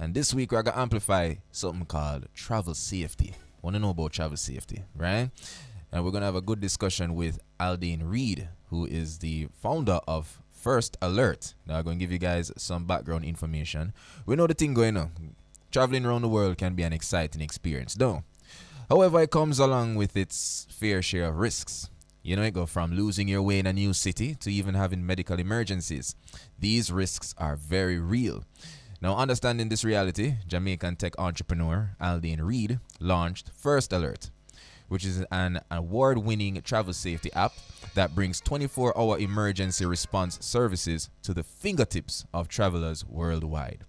And this week we're gonna amplify something called travel safety. Want to know about travel safety, right? And we're gonna have a good discussion with Aldain Reid, who is the founder of First Alert. Now I'm gonna give you guys some background information. We know the thing going on. Traveling around the world can be an exciting experience, though. However, it comes along with its fair share of risks. You know, it go from losing your way in a new city to even having medical emergencies. These risks are very real. Now, understanding this reality, Jamaican tech entrepreneur Aldain Reid launched First Alert, which is an award-winning travel safety app that brings 24-hour emergency response services to the fingertips of travelers worldwide.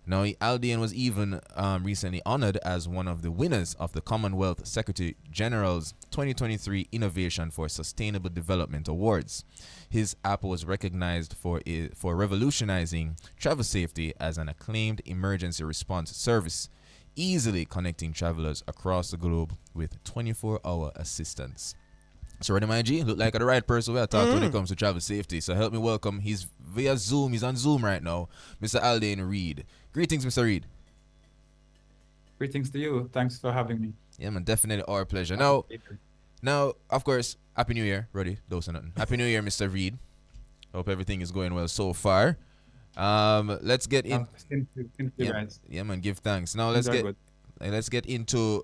Now, Aldain was even recently honored as one of the winners of the Commonwealth Secretary General's 2023 Innovation for Sustainable Development Awards. His app was recognized for revolutionizing travel safety as an acclaimed emergency response service, easily connecting travelers across the globe with 24-hour assistance. So, Roddy, my G, look like the right person we are talking when it comes to travel safety. So, help me welcome. He's via Zoom. He's on Zoom right now. Mr. Aldain Reid. Greetings, Mr. Reid. Greetings to you. Thanks for having me. Yeah, man, definitely our pleasure. Now, of course, Happy New Year, Roddy. Don't say nothing. Happy New Year, Mr. Reid. Hope everything is going well so far. Let's get in. Yeah, man, give thanks. Now let's get into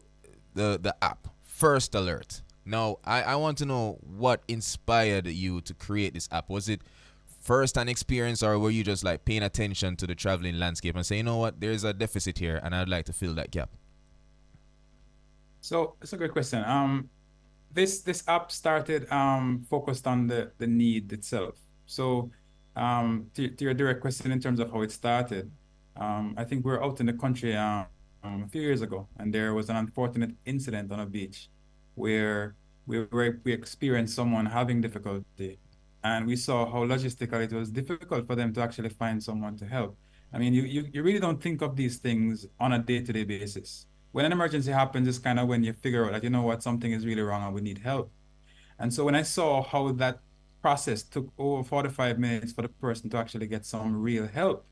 the app. First Alert. Now, I want to know what inspired you to create this app. Was it first-hand experience, or were you just like paying attention to the traveling landscape and saying, you know what, there's a deficit here and I'd like to fill that gap? So it's a great question. This app started focused on the need itself. So to your direct question in terms of how it started, I think we were out in the country a few years ago, and there was an unfortunate incident on a beach where we experienced someone having difficulty, and we saw how logistically it was difficult for them to actually find someone to help. I mean, you really don't think of these things on a day-to-day basis. When an emergency happens, it's kind of when you figure out that, you know what, something is really wrong and we need help. And so when I saw how that process took over 45 minutes for the person to actually get some real help,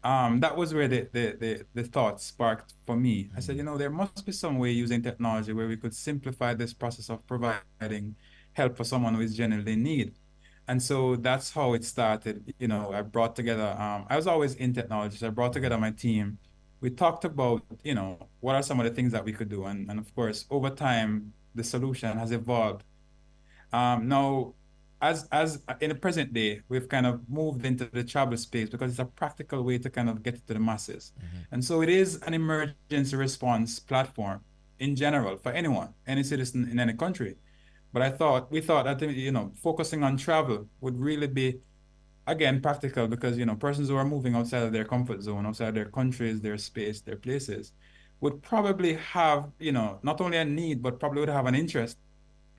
that was where the thought sparked for me. I said, you know, there must be some way using technology where we could simplify this process of providing help for someone who is genuinely in need. And so that's how it started. You know, I brought together, I was always in technology, so I brought together my team. We talked about, you know, what are some of the things that we could do. And of course, over time, the solution has evolved. Now, as in the present day, we've kind of moved into the travel space because it's a practical way to kind of get it to the masses. And so it is an emergency response platform in general for anyone, any citizen in any country. But we thought that, you know, focusing on travel would really be, again, practical because, you know, persons who are moving outside of their comfort zone, outside their countries, their space, their places, would probably have, you know, not only a need, but probably would have an interest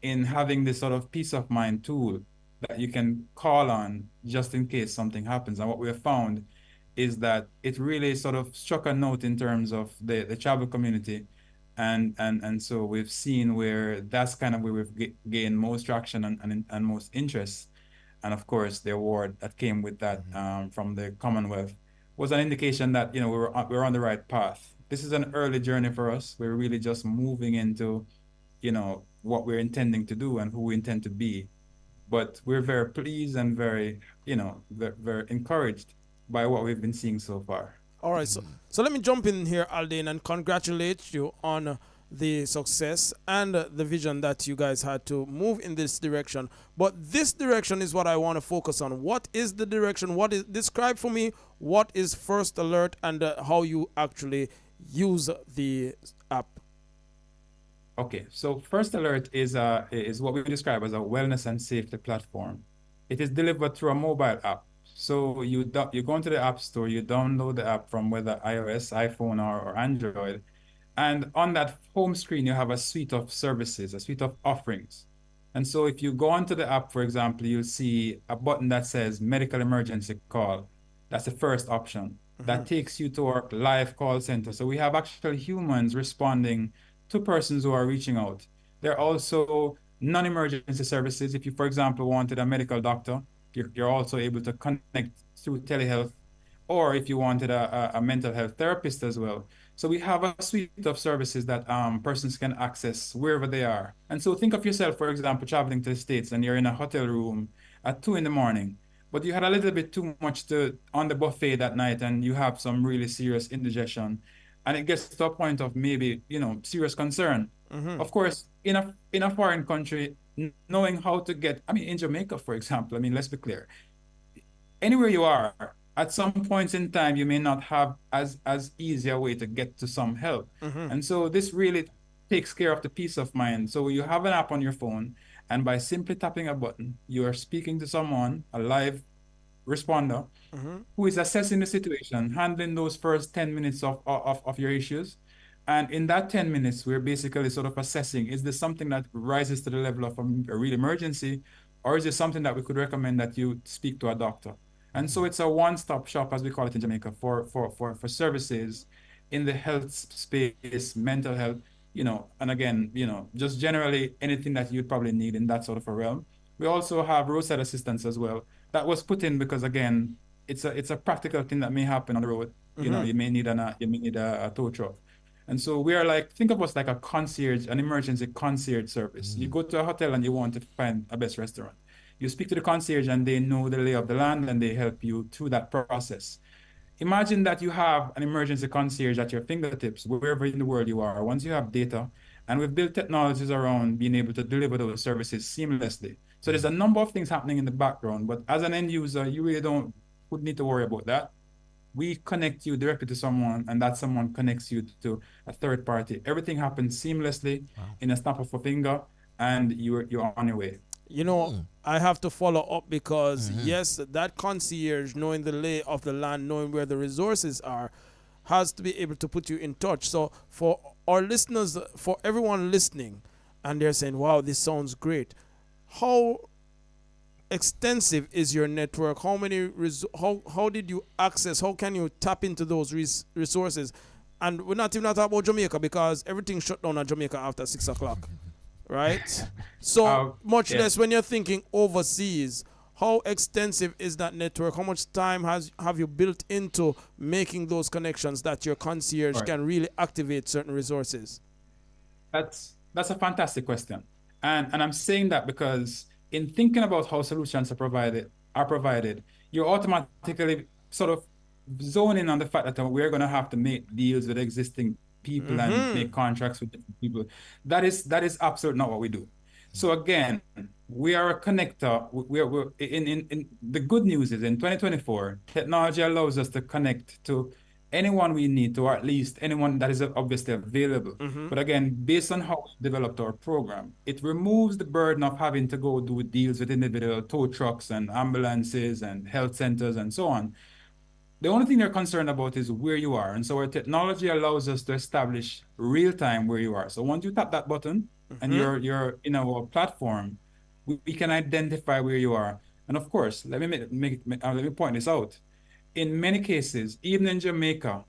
in having this sort of peace of mind tool that you can call on just in case something happens. And what we have found is that it really sort of struck a note in terms of the travel community. And so we've seen where that's kind of where we've gained most traction and most interest. And of course, the award that came with that from the Commonwealth was an indication that, you know, we're on the right path. This is an early journey for us. We're really just moving into, you know, what we're intending to do and who we intend to be. But we're very pleased and very, you know, very encouraged by what we've been seeing so far. All right, so let me jump in here, Aldain, and congratulate you on the success and the vision that you guys had to move in this direction. But this direction is what I want to focus on. What is the direction? Describe for me what is First Alert and how you actually use the app. Okay, so First Alert is what we describe as a wellness and safety platform. It is delivered through a mobile app. So you go into the App Store, you download the app from whether iOS, iPhone, or Android. And on that home screen, you have a suite of services, a suite of offerings. And so if you go onto the app, for example, you'll see a button that says medical emergency call. That's the first option. That takes you to our live call center. So we have actual humans responding to persons who are reaching out. There are also non-emergency services. If you, for example, wanted a medical doctor, you're also able to connect through telehealth or if you wanted a mental health therapist as well. So we have a suite of services that persons can access wherever they are. And so think of yourself, for example, traveling to the States and you're in a hotel room at 2 in the morning, but you had a little bit too much to on the buffet that night and you have some really serious indigestion. And it gets to a point of maybe, serious concern. Of course, in a foreign country, knowing how to get, I mean, in Jamaica, for example, I mean, let's be clear, anywhere you are, at some points in time, you may not have as easy a way to get to some help. And so this really takes care of the peace of mind. So you have an app on your phone, and by simply tapping a button, you are speaking to someone, a live responder, who is assessing the situation, handling those first 10 minutes of your issues. And in that 10 minutes, we're basically sort of assessing, is this something that rises to the level of a real emergency, or is it something that we could recommend that you speak to a doctor? And so it's a one-stop shop, as we call it in Jamaica, for services in the health space, mental health, and again, just generally anything that you'd probably need in that sort of a realm. We also have roadside assistance as well. That was put in because, again, it's a practical thing that may happen on the road. You may need a tow truck. And so we are like, think of us like a concierge, an emergency concierge service. You go to a hotel and you want to find a best restaurant. You speak to the concierge and they know the lay of the land and they help you through that process. Imagine that you have an emergency concierge at your fingertips, wherever in the world you are, once you have data, and we've built technologies around being able to deliver those services seamlessly. So there's a number of things happening in the background, but as an end user, you really would need to worry about that. We connect you directly to someone, and that someone connects you to a third party. Everything happens seamlessly in a snap of a finger, and you're on your way. I have to follow up because yes, that concierge, knowing the lay of the land, knowing where the resources are, has to be able to put you in touch. So for our listeners, for everyone listening, and they're saying, wow, this sounds great. How extensive is your network? How many how did you access, how can you tap into those resources? And we're not even talking about Jamaica because everything shut down at Jamaica after 6 o'clock, right? So much less when you're thinking overseas. How extensive is that network? How much time have you built into making those connections that your concierge can really activate certain resources? That's a fantastic question. And I'm saying that because in thinking about how solutions are provided, you're automatically sort of zoning on the fact that we're going to have to make deals with existing people and make contracts with different people. That is absolutely not what we do. So again, we are a connector. We're in the good news is in 2024, technology allows us to connect to anyone we need to, or at least anyone that is obviously available. But again, based on how we developed our program, it removes the burden of having to go do deals with individual tow trucks and ambulances and health centers and so on. The only thing they're concerned about is where you are. And so our technology allows us to establish real time where you are. So once you tap that button and you're in our platform, we can identify where you are. And of course, let me point this out. In many cases, even in Jamaica,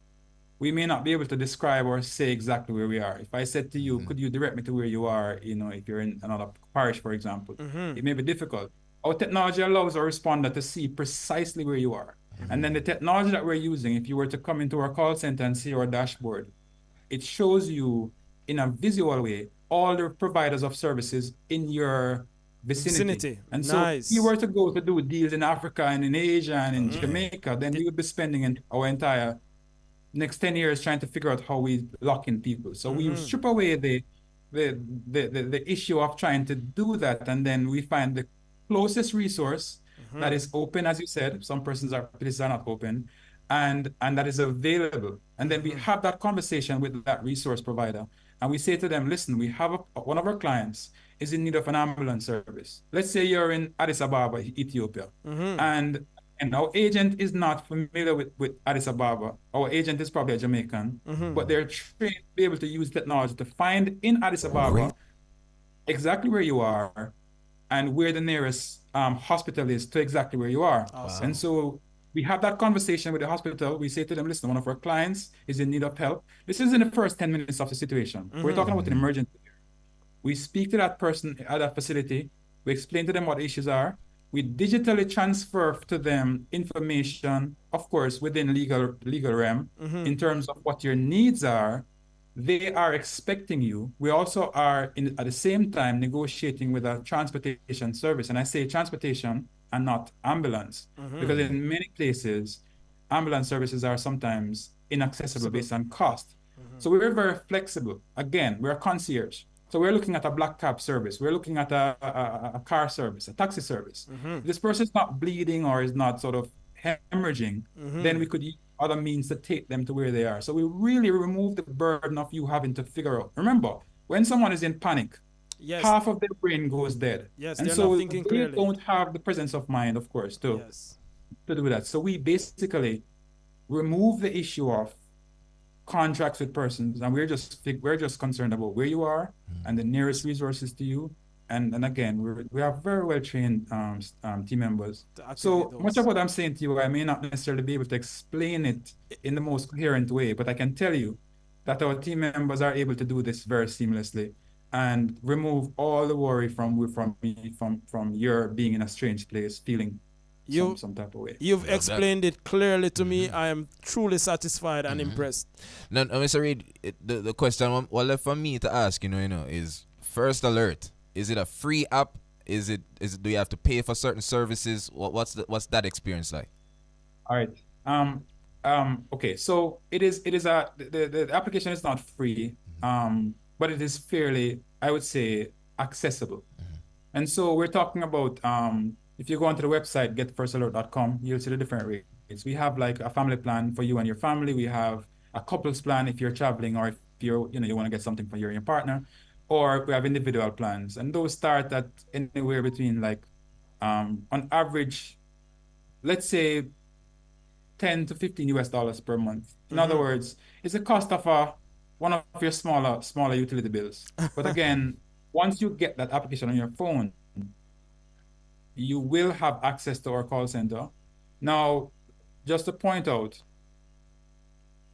we may not be able to describe or say exactly where we are. If I said to you, could you direct me to where you are, if you're in another parish, for example, it may be difficult. Our technology allows our responder to see precisely where you are. And then the technology that we're using, if you were to come into our call center and see our dashboard, it shows you in a visual way all the providers of services in your vicinity. And so if you were to go to do deals in Africa and in Asia and in Jamaica, then we would be spending our entire next 10 years trying to figure out how we lock in people. So we strip away the issue of trying to do that, and then we find the closest resource that is open, as you said. Some places are not open, and that is available. And then we have that conversation with that resource provider, and we say to them, listen, we have one of our clients is in need of an ambulance service. Let's say you're in Addis Ababa, Ethiopia, and our agent is not familiar with Addis Ababa. Our agent is probably a Jamaican, but they're trained to be able to use technology to find in Addis Ababa exactly where you are and where the nearest hospital is to exactly where you are. Awesome. And so we have that conversation with the hospital. We say to them, listen, one of our clients is in need of help. This is in the first 10 minutes of the situation. We're talking about an emergency. We speak to that person at that facility. We explain to them what the issues are. We digitally transfer to them information, of course, within legal realm, in terms of what your needs are. They are expecting you. We also are at the same time negotiating with a transportation service. And I say transportation and not ambulance, because in many places, ambulance services are sometimes inaccessible based on cost. So we're very flexible. Again, we're a concierge. So we're looking at a black cab service. We're looking at a car service, a taxi service. If this person is not bleeding or is not sort of hemorrhaging, then we could use other means to take them to where they are. So we really remove the burden of you having to figure out. Remember, when someone is in panic, Yes. half of their brain goes dead. Yes, And they're so not thinking they clearly. don't have the presence of mind, of course, to Yes. do that. So we basically remove the issue of contracts with persons, and we're just concerned about where you are and the nearest resources to you. And again, we have very well trained team members. To activate So much those. of what I'm saying to you, I may not necessarily be able to explain it in the most coherent way, but I can tell you that our team members are able to do this very seamlessly and remove all the worry from your being in a strange place, feeling You some type of way. you've Love that. explained it clearly to me. I am truly satisfied and impressed. Now, Mr. Reid, the question what left for me to ask, is First Alert. Is it a free app? Is it do you have to pay for certain services? What's that experience like? All right. Okay. So it is the application is not free, but it is fairly, I would say, accessible. And so we're talking about if you go onto the website getfirstalert.com, you'll see the different rates. We have like a family plan for you and your family. We have a couples plan if you're traveling or if you want to get something for you and your partner, or we have individual plans, and those start at anywhere between like on average, let's say 10 to 15 US dollars per month. In other words, it's the cost of one of your smaller utility bills. But again, once you get that application on your phone, you will have access to our call center. Now, just to point out,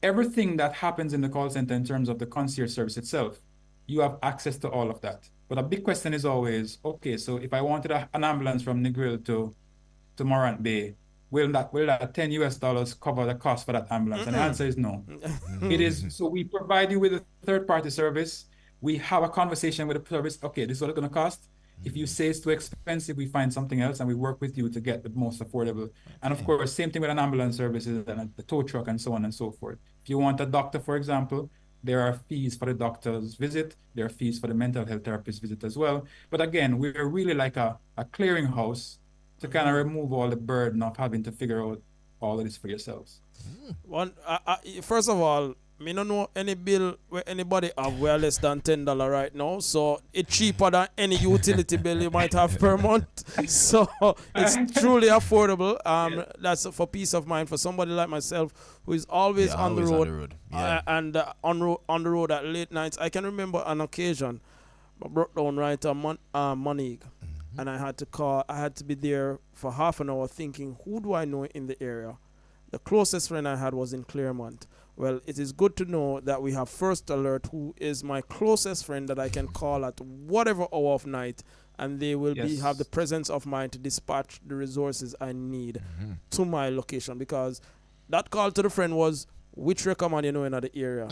everything that happens in the call center in terms of the concierge service itself, you have access to all of that. But a big question is always, okay, so if I wanted an ambulance from Negril to Morant Bay, will that 10 US dollars cover the cost for that ambulance? And the answer is no. It is, so we provide you with a third-party service. We have a conversation with the service. Okay, this is what it's going to cost. If you say it's too expensive, we find something else and we work with you to get the most affordable. And of course, same thing with an ambulance services and the tow truck and so on and so forth. If you want a doctor, for example, there are fees for the doctor's visit. There are fees for the mental health therapist visit as well. But again, we're really like a clearinghouse to kind of remove all the burden of having to figure out all of this for yourselves. First of all, me don't know any bill where anybody have where less than $10 right now, so it's cheaper than any utility bill you might have per month. So it's truly affordable. That's for peace of mind for somebody like myself who is always on the road, Yeah. and on the road at late nights. I can remember an occasion I broke down right on Monig, and I had to call. I had to be there for half an hour thinking, who do I know in the area? The closest friend I had was in Claremont. Well, it is good to know that we have First Alert, who is my closest friend that I can call at whatever hour of night, and they will have the presence of mind to dispatch the resources I need to my location. Because that call to the friend was, which recommend you know in the area?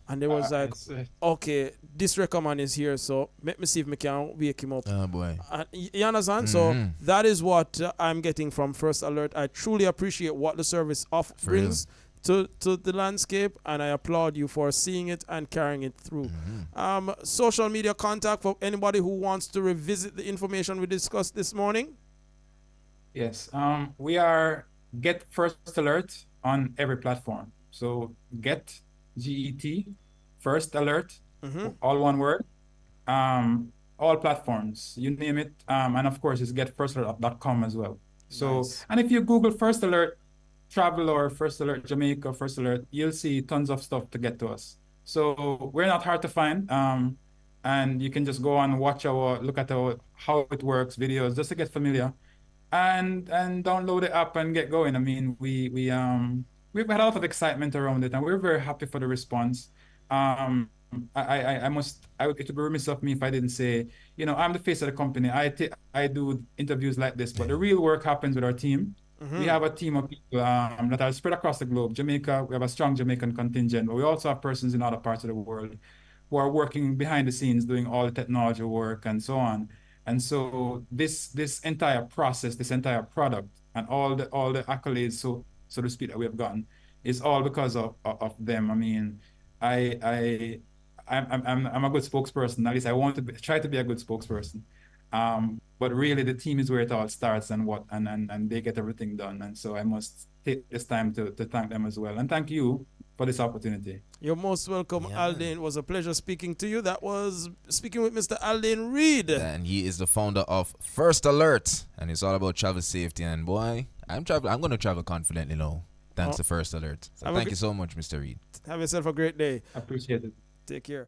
And they was like, okay, this recommend is here, so let me see if I can wake him up. Oh boy. You understand? So that is what I'm getting from First Alert. I truly appreciate what the service brings to the landscape, and I applaud you for seeing it and carrying it through. Social media contact for anybody who wants to revisit the information we discussed this morning. Yes, we are Get First Alert on every platform. So Get GET First Alert, all one word, all platforms, you name it, and of course it's getfirstalert.com as well. So Nice. And if you Google First Alert Travel or First Alert Jamaica, First Alert, you'll see tons of stuff to get to us. So we're not hard to find, and you can just go and look at how it works, videos, just to get familiar, and download the app and get going. I mean, we've had a lot of excitement around it, and we're very happy for the response. it would be remiss of me if I didn't say, I'm the face of the company. I do interviews like this, but the real work happens with our team. We have a team of people that are spread across the globe. Jamaica, we have a strong Jamaican contingent, but we also have persons in other parts of the world who are working behind the scenes, doing all the technology work and so on. And so this entire process, this entire product, and all the accolades, so to speak, that we have gotten, is all because of them. I mean, I'm a good spokesperson. At least I want to try to be a good spokesperson. But really, the team is where it all starts, and they get everything done. And so I must take this time to thank them as well, and thank you for this opportunity. You're most welcome, Yeah, Aldain. It was a pleasure speaking to you. That was speaking with Mr. Aldain Reid. And he is the founder of First Alert, and it's all about travel safety. And boy, I'm going to travel confidently now, thanks to First Alert. So thank you so much, Mr. Reid. Have yourself a great day. I appreciate it. Take care.